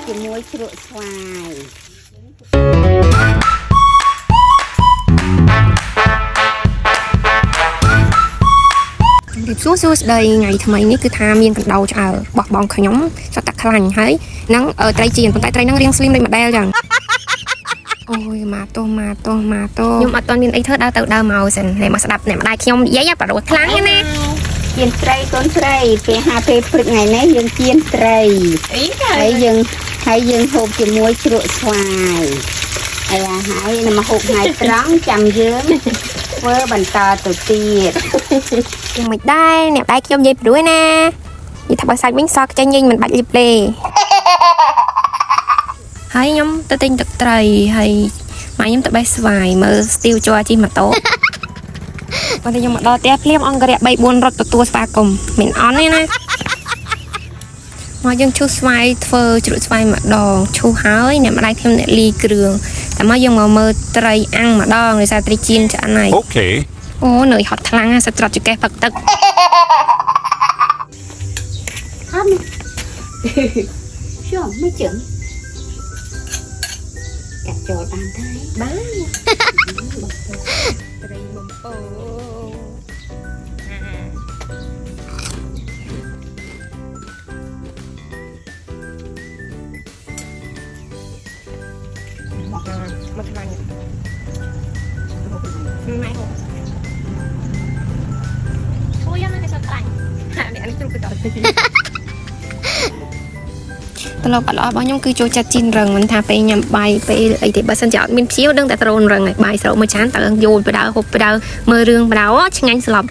ជាមួយជ្រក់ស្វាយសួស្ដីថ្ងៃថ្មីនេះគឺថាមានកណ្ដោឆ្អើបោះបងខ្ញុំចត់តែខ្លាញ់ហើយនឹងត្រីចៀនប៉ុន្តែត្រីហ្នឹងរៀងស្លីមដូចម៉ាដែលចឹងអូយម៉ាតោខ្ញុំអត់ទាន់មានអីធ្វើដើរទៅដើរមកសិនហើយមកស្ដាប់អ្នកម្ដាយខ្ញុំនិយាយប៉ារត់ខ្លាំងណាជៀនត្រីកូនត្រីពេលហាពេលព្រឹកថ្ងៃនេះយើងជៀនត្រីហើយយើងហូបជាមួយជ្រក់ស្វាយហើយនឹងមកហូបថ្ងៃត្រង់ចាំយើងធ្វើបន្តទៅទៀតយ៉ាងមិនដែរអ្នកម្ដាយខ្ញុំនិយាយព្រោះណានិយាយថាបើសាច់វិញសក់ចេញញញមិនបាច់លីបលេហើយខ្ញុំទៅទិញទឹកត្រីហើយម៉ែខ្ញុំទៅបេះស្វាយមើលស្ទីវជ័រជិះម៉ូតូបើខ្ញុំមកដល់ផ្ទះភ្លាមអង្គរៈ 3-4 រត់ទទួលស្វាគមន៍មិនអន់ទេណាមកយើងឈូសស្វាយធ្វើជ្រក់ស្វាយម្ដងឈូសហើយអ្នកម្ដាយខ្ញុំអ្នកលីគ្រឿងតែមកយើងមកមើលត្រីអាំងម្ដងដោយសារត្រីចៀនឆ្អិនហើយអូខេអូនៅហត់ខ្លាំងណាស់សាច់ត្រាត់ចកេះផឹកទឹកហត់ជុំមិនចឹងកាត់ចូលបានទេបានត្រីបំពោមកខ្លាញ់ម៉ែហូបជួយយ៉ាងណាគេចត់ខ្លាញ់នេះអានេះជ្រុកទៅដល់ត្រឡប់អត់របស់ខ្ញុំគឺចូលចិត្តជីនរឹងមិនថាពេលញ៉ាំបាយពេលអីទេបើសិនជាអត់មានភៀវដឹងតែដ្រូនរឹងហើយបាយស្រោមមួយចានតើយូរបដៅហូបបដៅមើលរឿងបដៅឆ្ងាញ់ស្លាប់